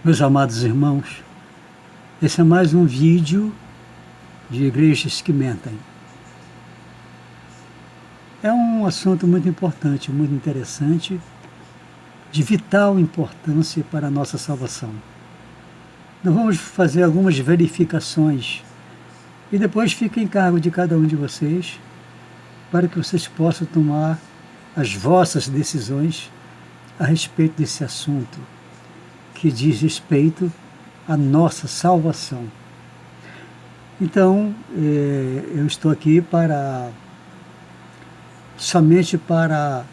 Meus amados irmãos, esse é mais um vídeo de igrejas que mentem. É um assunto muito importante, muito interessante, de vital importância para a nossa salvação. Nós vamos fazer algumas verificações e depois fica em cargo de cada um de vocês para que vocês possam tomar as vossas decisões a respeito desse assunto que diz respeito à nossa salvação. Então, eu estou aqui somente para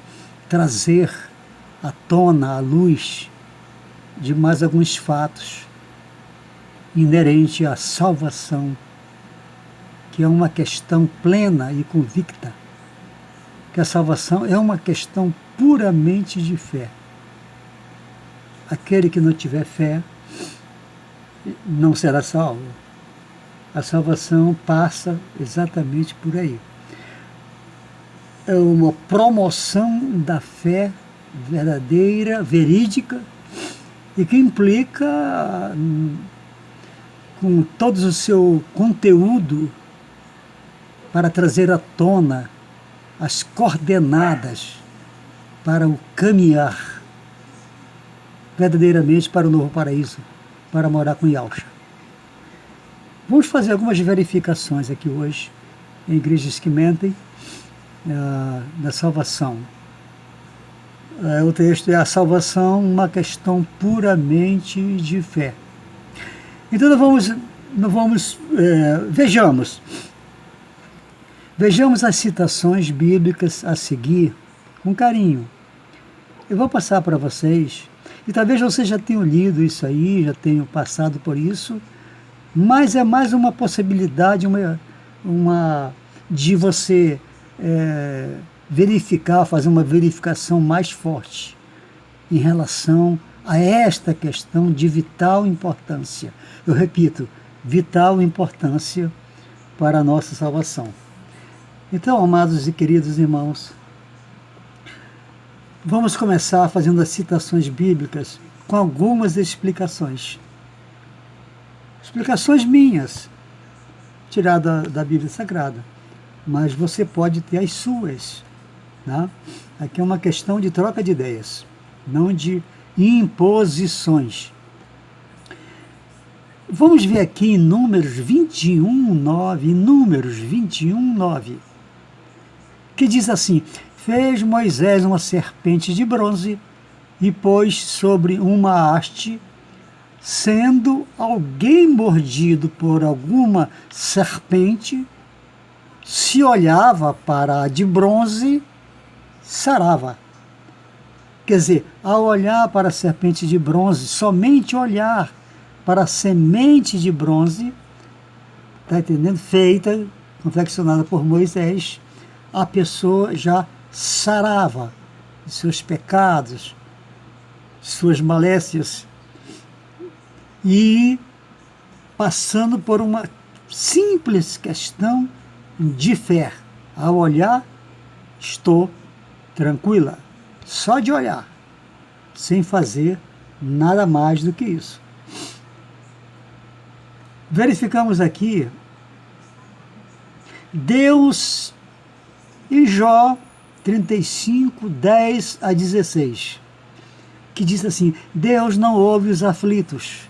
trazer à tona, à luz, de mais alguns fatos inerentes à salvação, que é uma questão plena e convicta, que a salvação é uma questão puramente de fé. Aquele que não tiver fé não será salvo. A salvação passa exatamente por aí. É uma promoção da fé verdadeira, verídica, e que implica com todo o seu conteúdo para trazer à tona as coordenadas para o caminhar verdadeiramente para o novo paraíso, para morar com Yahshua. Vamos fazer algumas verificações aqui hoje, em igrejas que mentem, da salvação. O texto é a salvação, uma questão puramente de fé. Então vejamos as citações bíblicas a seguir com carinho. Eu vou passar para vocês, e talvez vocês já tenham lido isso aí, já tenham passado por isso, mas é mais uma possibilidade de você fazer uma verificação mais forte em relação a esta questão de vital importância. Eu repito, vital importância para a nossa salvação. Então, amados e queridos irmãos, vamos começar fazendo as citações bíblicas com algumas explicações. Explicações minhas, tiradas da Bíblia Sagrada, mas você pode ter as suas. Tá? Aqui é uma questão de troca de ideias, não de imposições. Vamos ver aqui em Números 21:9, que diz assim: fez Moisés uma serpente de bronze e pôs sobre uma haste. Sendo alguém mordido por alguma serpente, se olhava para a de bronze, sarava. Quer dizer, ao olhar para a serpente de bronze, somente olhar para a semente de bronze, está entendendo? Feita, confeccionada por Moisés, a pessoa já sarava de seus pecados, suas malécias, e passando por uma simples questão de fé. Ao olhar, estou tranquila, só de olhar, sem fazer nada mais do que isso. Verificamos aqui Deus em Jó 35:10-16, que diz assim: Deus não ouve os aflitos.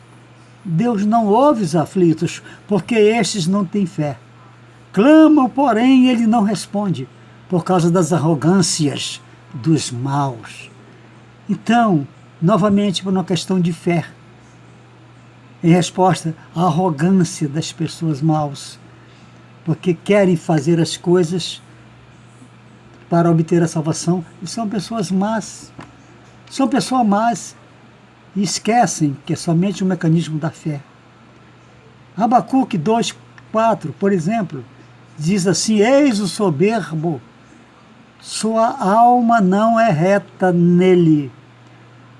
Deus não ouve os aflitos, porque estes não têm fé. Clamam, porém, ele não responde, por causa das arrogâncias dos maus. Então, novamente, por uma questão de fé, em resposta à arrogância das pessoas maus, porque querem fazer as coisas para obter a salvação, e são pessoas más. São pessoas más e esquecem que é somente um mecanismo da fé. Abacuque 2:4, por exemplo, diz assim: eis o soberbo, sua alma não é reta nele,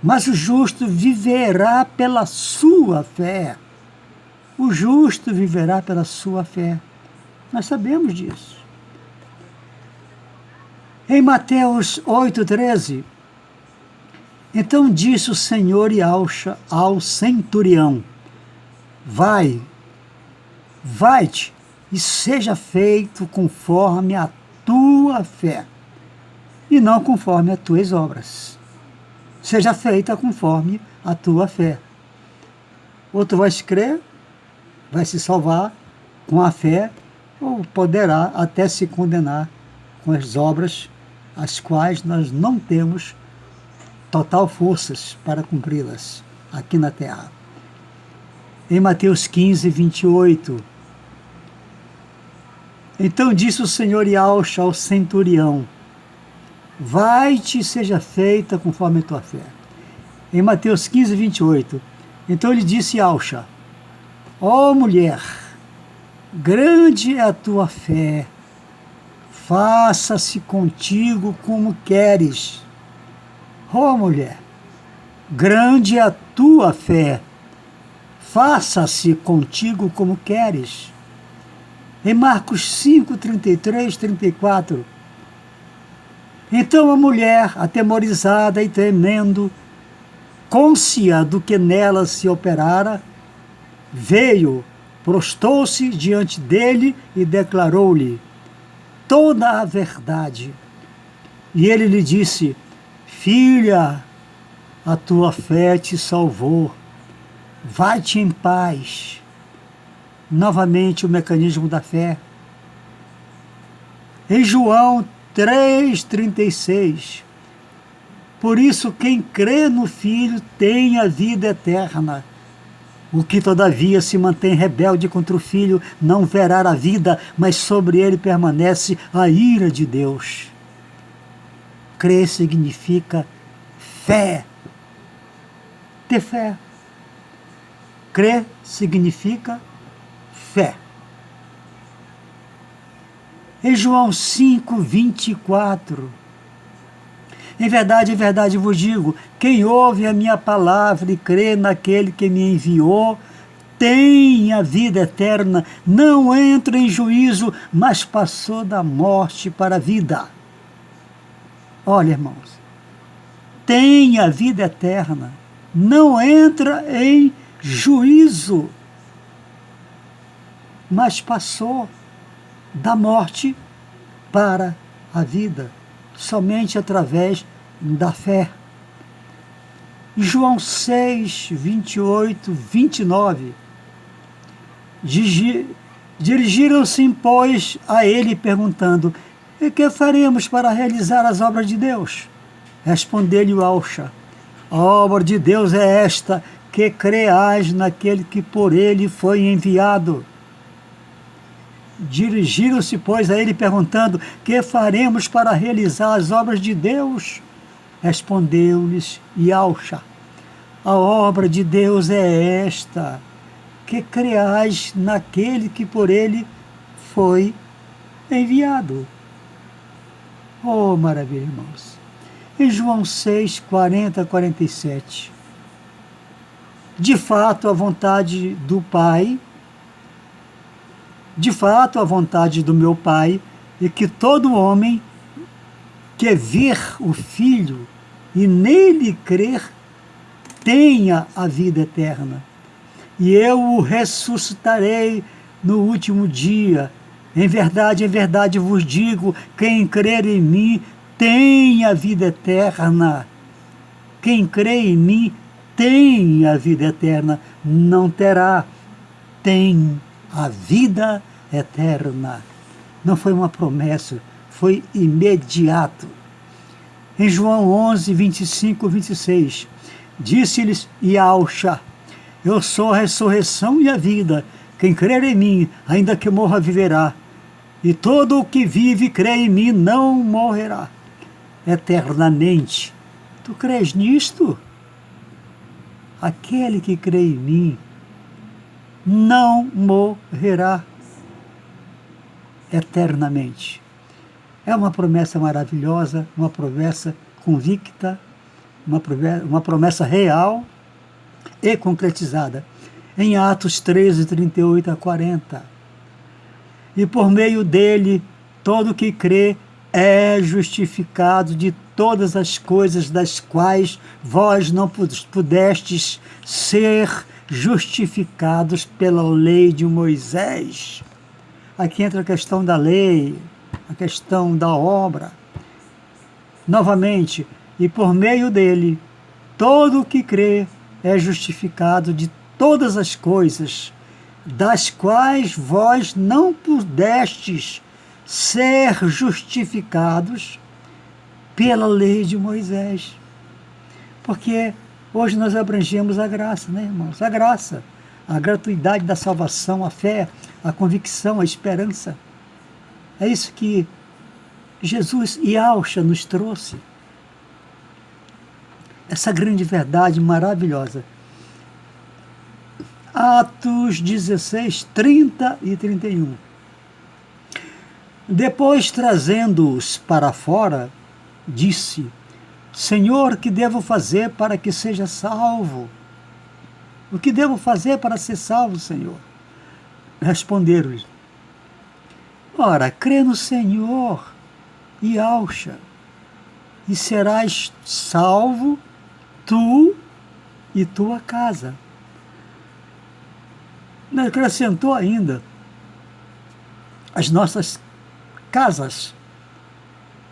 mas o justo viverá pela sua fé. O justo viverá pela sua fé. Nós sabemos disso. Em Mateus 8:13, Então disse o Senhor Yahshua ao centurião: vai-te, e seja feito conforme a tua fé, e não conforme as tuas obras. Seja feita conforme a tua fé. Ou tu vais crer, vai se salvar com a fé, ou poderá até se condenar com as obras, as quais nós não temos total forças para cumpri-las aqui na terra. Em Mateus 15, 28, então disse o Senhor Yahshua ao centurião: vai-te e seja feita conforme a tua fé. Em Mateus 15, 28, então ele disse Yahshua: ó mulher, grande é a tua fé, faça-se contigo como queres. Ó mulher, grande é a tua fé, faça-se contigo como queres. Em Marcos 5, 33, 34, então a mulher, atemorizada e temendo, côncia do que nela se operara, veio, prostou-se diante dele e declarou-lhe toda a verdade. E ele lhe disse: filha, a tua fé te salvou, vai-te em paz. Novamente o mecanismo da fé. Em João 3,36, por isso quem crê no Filho tem a vida eterna. O que todavia se mantém rebelde contra o Filho não verá a vida, mas sobre ele permanece a ira de Deus. Crer significa fé. Ter fé. Crer significa fé. Em João 5, 24, em verdade vos digo, quem ouve a minha palavra e crê naquele que me enviou, tem a vida eterna, não entra em juízo, mas passou da morte para a vida. Olha, irmãos, tem a vida eterna, não entra em juízo, mas passou da morte para a vida, somente através da fé. João 6, 28, 29, dirigiram-se, pois, a ele, perguntando: e que faremos para realizar as obras de Deus? Respondeu-lhe Yahshua: a obra de Deus é esta, que creais naquele que por ele foi enviado. Dirigiram-se, pois, a ele, perguntando: que faremos para realizar as obras de Deus? Respondeu-lhes Yahshua: a obra de Deus é esta, que creais naquele que por ele foi enviado. Oh, maravilha, irmãos! Em João 6, 40 a 47, de fato a vontade do Pai, de fato a vontade do meu Pai é que todo homem que vir o Filho e nele crer tenha a vida eterna, e eu o ressuscitarei no último dia. Em verdade vos digo, quem crer em mim tem a vida eterna. Quem crê em mim tem a vida eterna, não terá, tem a vida eterna. Não foi uma promessa, foi imediato. Em João 11, 25, 26, disse-lhes Yahshua: eu sou a ressurreição e a vida. Quem crer em mim, ainda que morra, viverá. E todo o que vive e crê em mim não morrerá eternamente. Tu crês nisto? Aquele que crê em mim não morrerá eternamente. É uma promessa maravilhosa, uma promessa convicta, uma promessa real e concretizada. Em Atos 13, 38 a 40. E por meio dele, todo que crê é justificado de todas as coisas das quais vós não pudestes ser justificados pela lei de Moisés. Aqui entra a questão da lei, a questão da obra. Novamente, e por meio dele, todo o que crê é justificado de todas as coisas, das quais vós não pudestes ser justificados pela lei de Moisés. Porque hoje nós abrangemos a graça, né, irmãos? A graça, a gratuidade da salvação, a fé, a convicção, a esperança. É isso que Jesus e Yahshua nos trouxe. Essa grande verdade maravilhosa. Atos 16, 30 e 31. Depois, trazendo-os para fora, disse: Senhor, que devo fazer para que seja salvo? O que devo fazer para ser salvo, Senhor? Responderam-lhe: ora, crê no Senhor, Yahshua, e serás salvo, tu e tua casa. Ele acrescentou ainda: as nossas casas,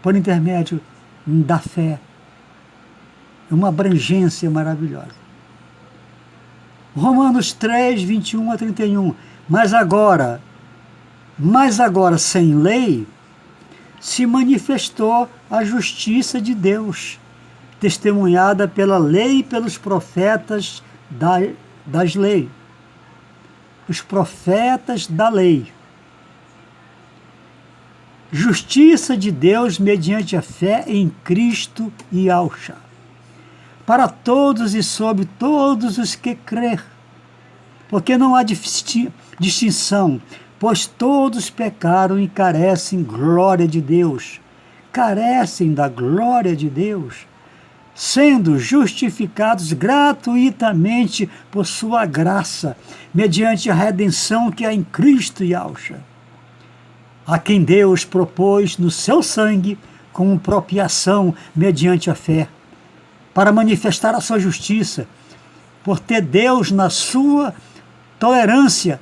por intermédio da fé. É uma abrangência maravilhosa. Romanos 3, 21 a 31. Mas agora, sem lei, se manifestou a justiça de Deus, testemunhada pela lei e pelos profetas das leis. Os profetas da lei. Justiça de Deus mediante a fé em Cristo e Yahshua, para todos e sobre todos os que crer, porque não há distinção, pois todos pecaram e carecem glória de Deus, carecem da glória de Deus, sendo justificados gratuitamente por sua graça, mediante a redenção que há em Cristo Yahshua, a quem Deus propôs no seu sangue como propiação mediante a fé, para manifestar a sua justiça, por ter Deus na sua tolerância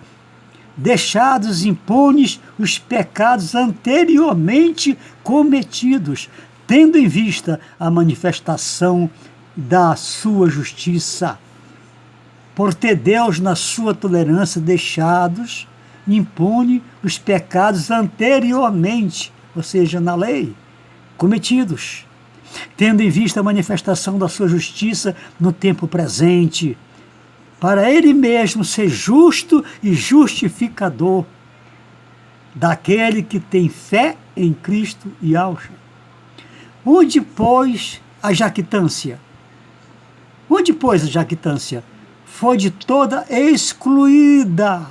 deixados impunes os pecados anteriormente cometidos, tendo em vista a manifestação da sua justiça. Por ter Deus na sua tolerância deixados impune os pecados anteriormente, ou seja, na lei, cometidos, tendo em vista a manifestação da sua justiça no tempo presente, para ele mesmo ser justo e justificador daquele que tem fé em Cristo e Yahshua. Onde, pois, a jactância? Onde, pois, a jactância? Foi de toda excluída,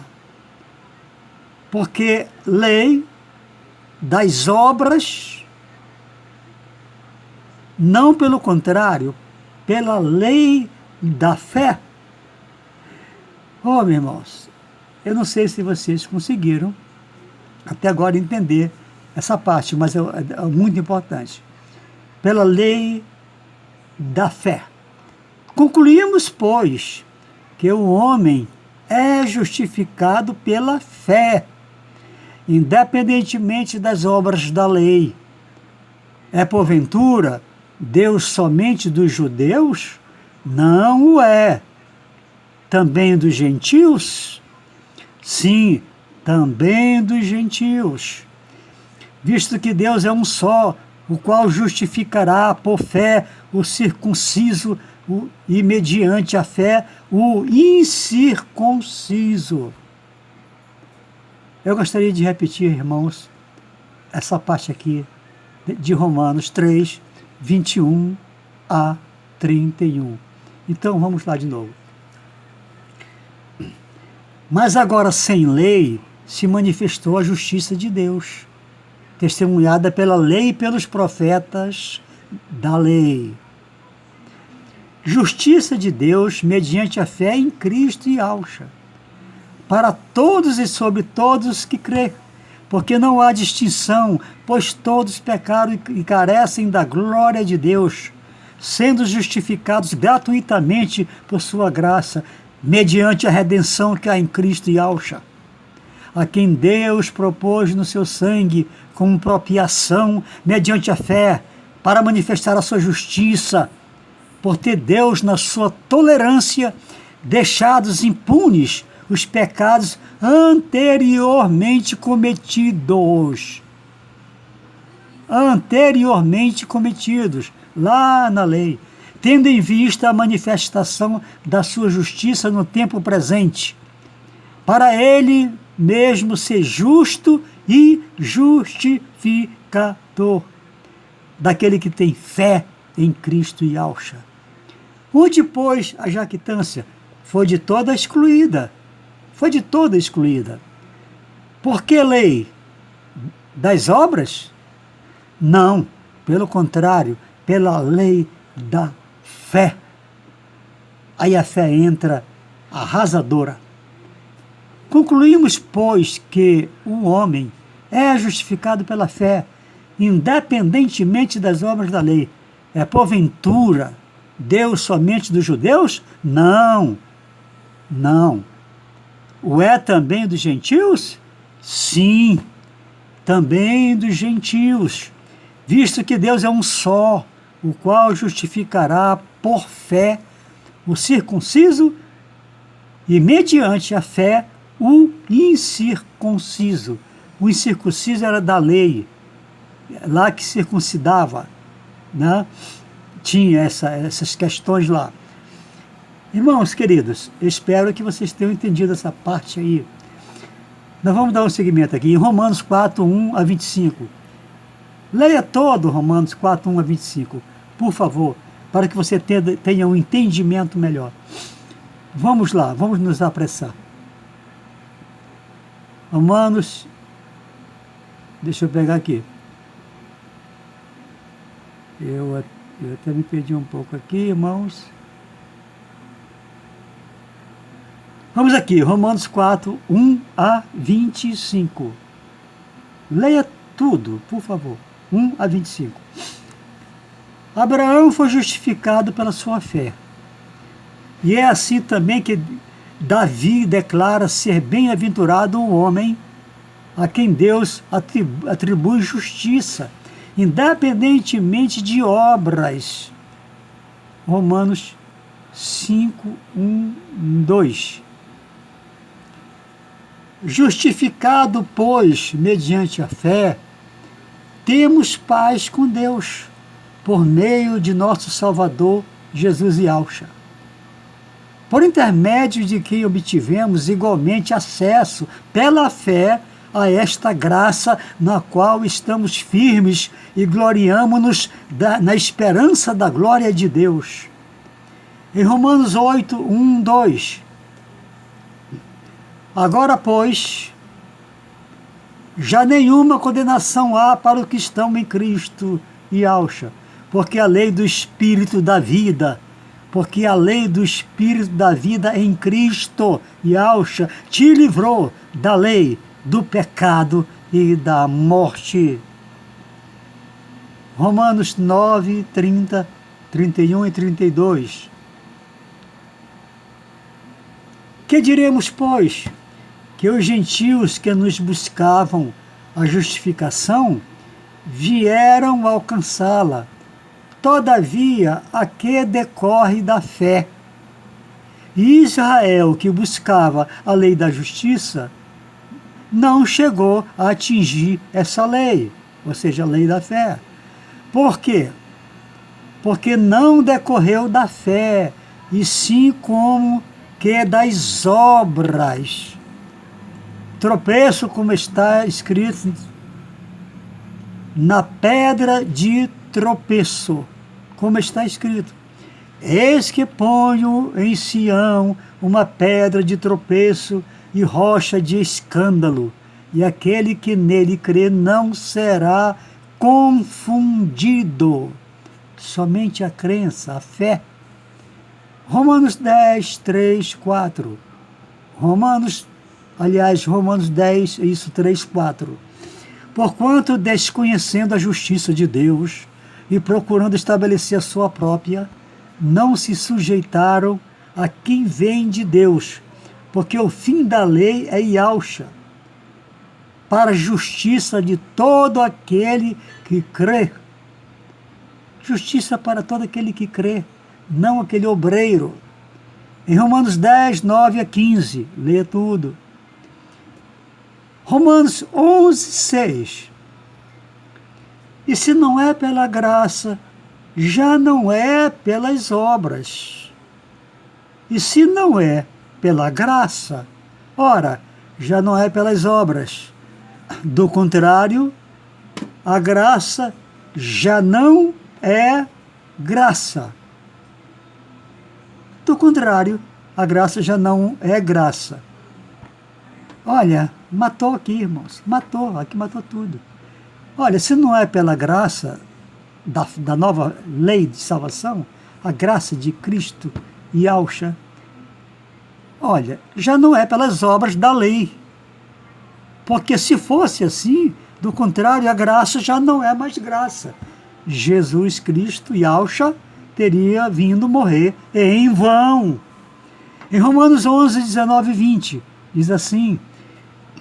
porque lei das obras, não pelo contrário, pela lei da fé. Oh, meus irmãos, eu não sei se vocês conseguiram até agora entender essa parte, mas é muito importante. Pela lei da fé. Concluímos, pois, que o homem é justificado pela fé, independentemente das obras da lei. É porventura Deus somente dos judeus? Não o é. Também dos gentios? Sim, também dos gentios. Visto que Deus é um só, o qual justificará por fé o circunciso e mediante a fé o incircunciso. Eu gostaria de repetir, irmãos, essa parte aqui de Romanos 3, 21 a 31. Então vamos lá de novo. Mas agora sem lei se manifestou a justiça de Deus, testemunhada pela lei e pelos profetas da lei. Justiça de Deus mediante a fé em Cristo e Yahshua, para todos e sobre todos que crê, porque não há distinção, pois todos pecaram e carecem da glória de Deus, sendo justificados gratuitamente por sua graça, mediante a redenção que há em Cristo Yahshua, a quem Deus propôs no seu sangue como propiação mediante a fé, para manifestar a sua justiça, por ter Deus, na sua tolerância, deixados impunes os pecados anteriormente cometidos. Lá na lei, tendo em vista a manifestação da sua justiça no tempo presente, para ele mesmo ser justo e justificador daquele que tem fé em Cristo Yahshua. Onde, pois, a jactância foi de toda excluída. Por que lei? Das obras? Não, pelo contrário, pela lei da fé. Aí a fé entra arrasadora. Concluímos, pois, que o homem é justificado pela fé, independentemente das obras da lei. É porventura Deus somente dos judeus? Não. O é também dos gentios? Sim, também dos gentios, visto que Deus é um só, o qual justificará por fé o circunciso e, mediante a fé, o incircunciso. O incircunciso era da lei, lá que circuncidava, né? Tinha essas questões lá. Irmãos queridos, espero que vocês tenham entendido essa parte aí. Nós vamos dar um seguimento aqui em Romanos 4, 1 a 25. Leia todo Romanos 4, 1 a 25, por favor, para que você tenha um entendimento melhor. Vamos lá, vamos nos apressar. Romanos, deixa eu pegar aqui. Eu até me perdi um pouco aqui, irmãos. Vamos aqui, Romanos 4, 1 a 25. Leia tudo, por favor. 1 a 25. Abraão foi justificado pela sua fé. E é assim também que Davi declara ser bem-aventurado o homem a quem Deus atribui justiça, independentemente de obras. Romanos 5, 1, 2. Justificado, pois, mediante a fé, temos paz com Deus, por meio de nosso Salvador, Jesus Yahshua, por intermédio de quem obtivemos igualmente acesso, pela fé, a esta graça na qual estamos firmes e gloriamo-nos na esperança da glória de Deus. Em Romanos 8, 1, 2. Agora, pois, já nenhuma condenação há para os que estão em Cristo Yahshua, porque a lei do Espírito da vida, em Cristo Yahshua te livrou da lei, do pecado e da morte. Romanos 9, 30, 31 e 32. Que diremos, pois? Que os gentios que nos buscavam a justificação vieram alcançá-la. Todavia, a que decorre da fé. E Israel, que buscava a lei da justiça, não chegou a atingir essa lei, ou seja, a lei da fé. Por quê? Porque não decorreu da fé, e sim como que das obras. Tropeço, como está escrito, na pedra de tropeço, como está escrito: eis que ponho em Sião uma pedra de tropeço e rocha de escândalo, e aquele que nele crê não será confundido. Somente a crença, a fé. Romanos 10, 3, 4. Romanos 10, 3, 4. Porquanto, desconhecendo a justiça de Deus e procurando estabelecer a sua própria, não se sujeitaram a quem vem de Deus, porque o fim da lei é Yahshua, para a justiça de todo aquele que crê. Justiça para todo aquele que crê, não aquele obreiro. Em Romanos 10, 9 a 15, lê tudo. Romanos 11, 6. E se não é pela graça, já não é pelas obras. E se não é pela graça, ora, já não é pelas obras. Do contrário, a graça já não é graça. Do contrário, a graça já não é graça. Olha, matou aqui, irmãos. Aqui matou tudo. Olha, se não é pela graça da nova lei de salvação, a graça de Cristo e Yahshua, olha, já não é pelas obras da lei. Porque se fosse assim, do contrário, a graça já não é mais graça. Jesus Cristo, Yahshua, teria vindo morrer em vão. Em Romanos 11, 19 e 20, diz assim: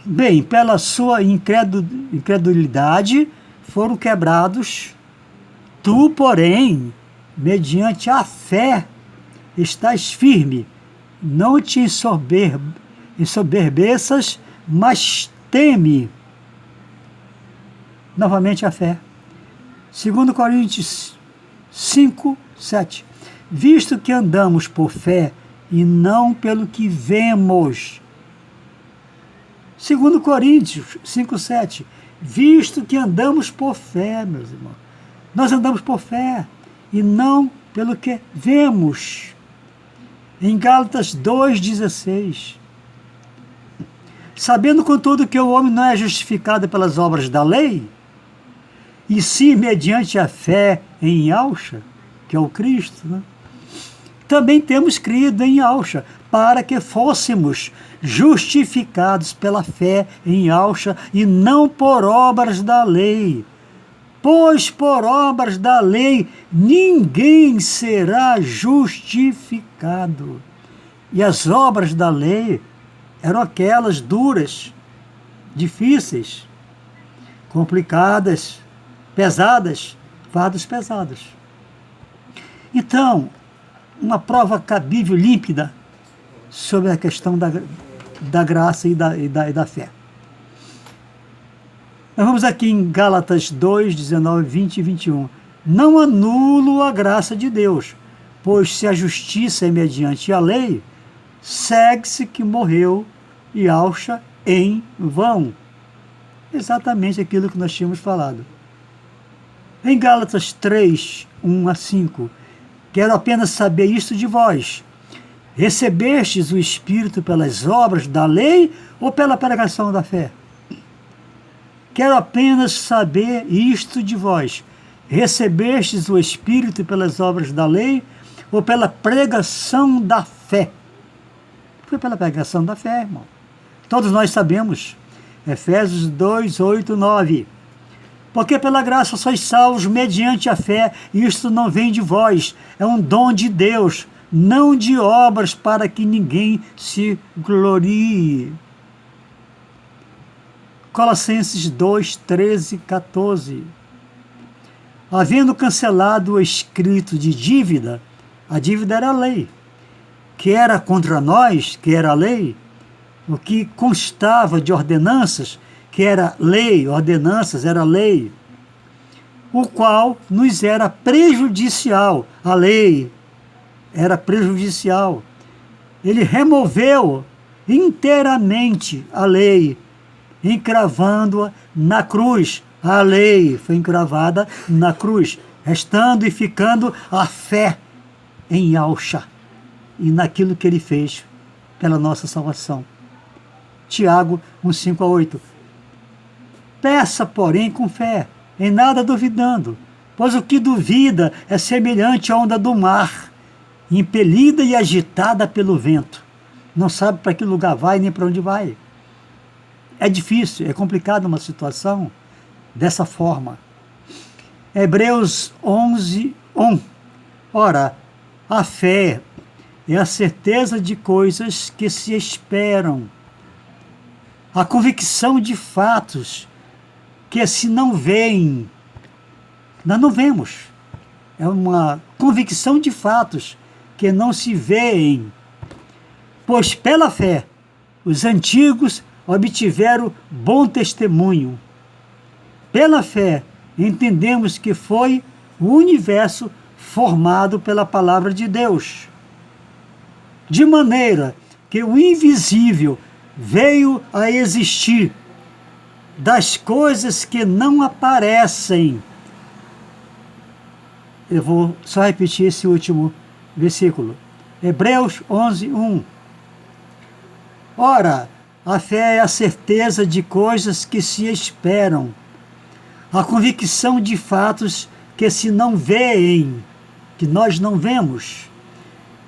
bem, pela sua incredulidade foram quebrados, tu, porém, mediante a fé, estás firme, não te ensoberbeças, mas teme. Novamente a fé. 2 Coríntios 5, 7. Visto que andamos por fé e não pelo que vemos. 2 Coríntios 5, 7. Visto que andamos por fé, meus irmãos. Nós andamos por fé e não pelo que vemos. Em Gálatas 2,16. Sabendo, contudo, que o homem não é justificado pelas obras da lei, e sim mediante a fé em Yahshua, que é o Cristo, né? Também temos crido em Yahshua, para que fôssemos justificados pela fé em Yahshua e não por obras da lei. Pois por obras da lei ninguém será justificado. E as obras da lei eram aquelas duras, difíceis, complicadas, pesadas, fardos pesados. Então, uma prova cabível, límpida, sobre a questão da graça e da fé. Nós vamos aqui em Gálatas 2, 19, 20 e 21. Não anulo a graça de Deus, pois se a justiça é mediante a lei, segue-se que morreu Yahshua em vão. Exatamente aquilo que nós tínhamos falado. Em Gálatas 3, 1 a 5, quero apenas saber isto de vós. Recebestes o Espírito pelas obras da lei ou pela pregação da fé? Quero apenas saber isto de vós. Recebestes o Espírito pelas obras da lei ou pela pregação da fé? Foi pela pregação da fé, irmão. Todos nós sabemos. Efésios 2, 8, 9. Porque pela graça sois salvos mediante a fé, e isto não vem de vós, é um dom de Deus, não de obras, para que ninguém se glorie. Colossenses 2, 13 e 14. Havendo cancelado o escrito de dívida, a dívida era a lei, que era contra nós, que era a lei, o que constava de ordenanças, que era lei, ordenanças era lei, o qual nos era prejudicial, a lei era prejudicial. Ele removeu inteiramente a lei, encravando-a na cruz. A lei foi encravada na cruz, restando e ficando a fé em Yahshua e naquilo que ele fez pela nossa salvação. Tiago 1, 5 a 8. Peça, porém, com fé, em nada duvidando, pois o que duvida é semelhante à onda do mar, impelida e agitada pelo vento. Não sabe para que lugar vai nem para onde vai. É difícil, é complicado uma situação, dessa forma. Hebreus 11, 1. Ora, a fé é a certeza de coisas que se esperam, a convicção de fatos que se não veem. Nós não vemos. É uma convicção de fatos que não se veem. Pois pela fé os antigos obtiveram bom testemunho. Pela fé entendemos que foi o universo formado pela palavra de Deus, de maneira que o invisível veio a existir das coisas que não aparecem. Eu vou só repetir esse último versículo. Hebreus 11, 1. Ora, a fé é a certeza de coisas que se esperam, a convicção de fatos que se não veem, que nós não vemos.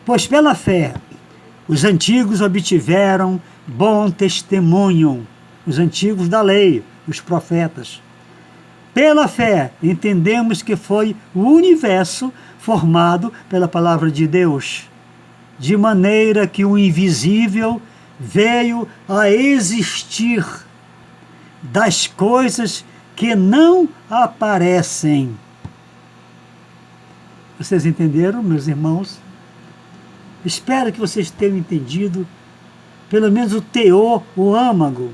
Pois pela fé os antigos obtiveram bom testemunho, os antigos da lei, os profetas. Pela fé entendemos que foi o universo formado pela palavra de Deus, de maneira que o invisível veio a existir das coisas que não aparecem. Vocês entenderam, meus irmãos? Espero que vocês tenham entendido pelo menos o teor, o âmago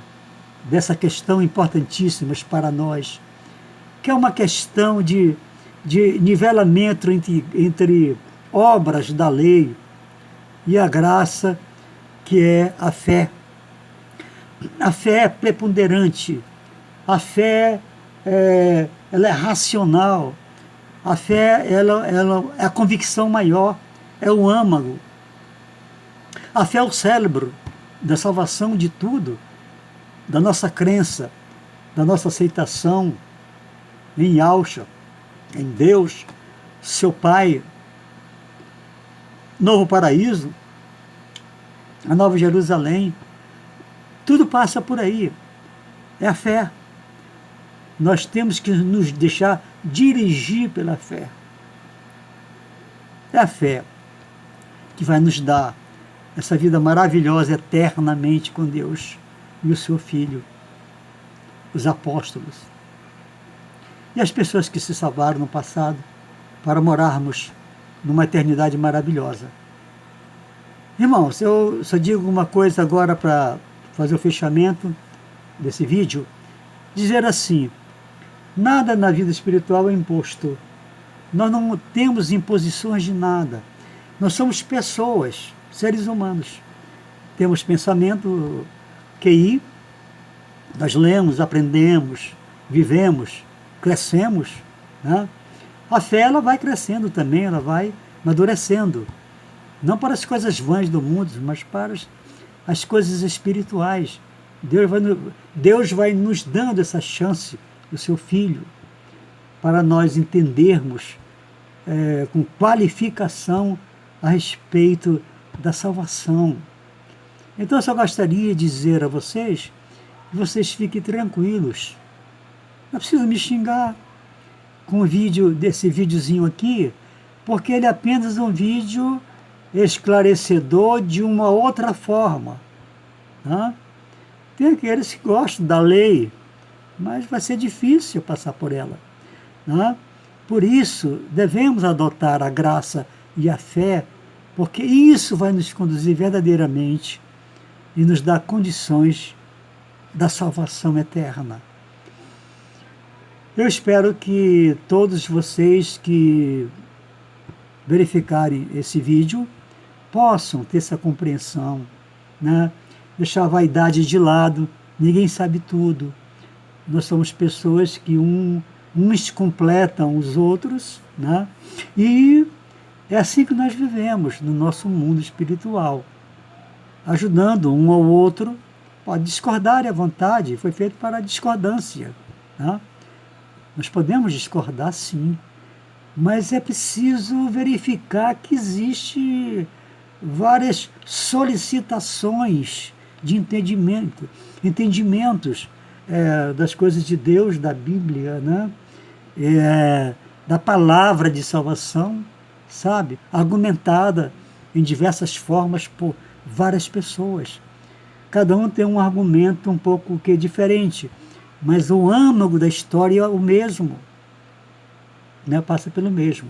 dessa questão importantíssima para nós, que é uma questão de nivelamento entre obras da lei e a graça, que é a fé. A fé é preponderante, a fé ela é racional, a fé ela é a convicção maior, é o âmago. A fé é o cérebro da salvação de tudo, da nossa crença, da nossa aceitação em Yahshua, em Deus, seu Pai, novo paraíso, a Nova Jerusalém. Tudo passa por aí. É a fé. Nós temos que nos deixar dirigir pela fé. É a fé que vai nos dar essa vida maravilhosa eternamente com Deus e o seu Filho, os apóstolos e as pessoas que se salvaram no passado para morarmos numa eternidade maravilhosa. Irmãos, eu só digo uma coisa agora para fazer o fechamento desse vídeo, dizer assim: nada na vida espiritual é imposto. Nós não temos imposições de nada. Nós somos pessoas, seres humanos. Temos pensamento, QI, nós lemos, aprendemos, vivemos, crescemos, né? A fé ela vai crescendo também, ela vai amadurecendo. Não para as coisas vãs do mundo, mas para as coisas espirituais. Deus vai nos dando essa chance, o seu Filho, para nós entendermos com qualificação a respeito da salvação. Então eu só gostaria de dizer a vocês que vocês fiquem tranquilos. Não precisa me xingar com o vídeo, desse videozinho aqui, porque ele é apenas um vídeo esclarecedor de uma outra forma. Né? Tem aqueles que gostam da lei, mas vai ser difícil passar por ela. Né? Por isso, devemos adotar a graça e a fé, porque isso vai nos conduzir verdadeiramente e nos dar condições da salvação eterna. Eu espero que todos vocês que verificarem esse vídeo possam ter essa compreensão, né? Deixar a vaidade de lado. Ninguém sabe tudo. Nós somos pessoas que uns completam os outros, né? E é assim que nós vivemos no nosso mundo espiritual, ajudando um ao outro. Pode discordar à vontade, foi feito para a discordância, né? Nós podemos discordar, sim, mas é preciso verificar que existe várias solicitações de entendimentos das coisas de Deus, da Bíblia, né? Da palavra de salvação, sabe? Argumentada em diversas formas por várias pessoas. Cada um tem um argumento um pouco que diferente, mas o âmago da história é o mesmo, né? Passa pelo mesmo.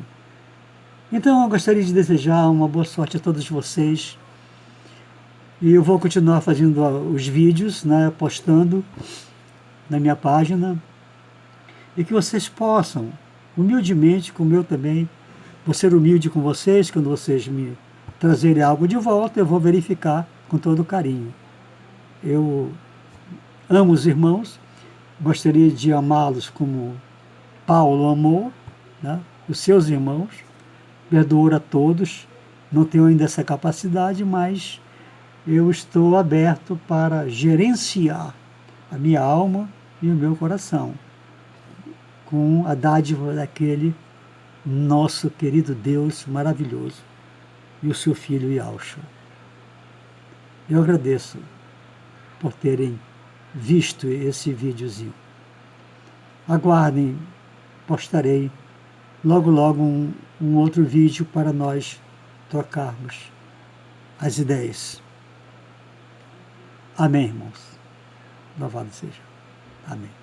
Então eu gostaria de desejar uma boa sorte a todos vocês. E eu vou continuar fazendo os vídeos, né, postando na minha página. E que vocês possam, humildemente, como eu também, vou ser humilde com vocês, quando vocês me trazerem algo de volta, eu vou verificar com todo carinho. Eu amo os irmãos, gostaria de amá-los como Paulo amou, né, os seus irmãos, perdoo a todos, não tenho ainda essa capacidade, mas eu estou aberto para gerenciar a minha alma e o meu coração com a dádiva daquele nosso querido Deus maravilhoso e o seu Filho Yahshua. Eu agradeço por terem visto esse videozinho. Aguardem, postarei logo um outro vídeo para nós trocarmos as ideias. Amém, irmãos. Louvado seja. Amém.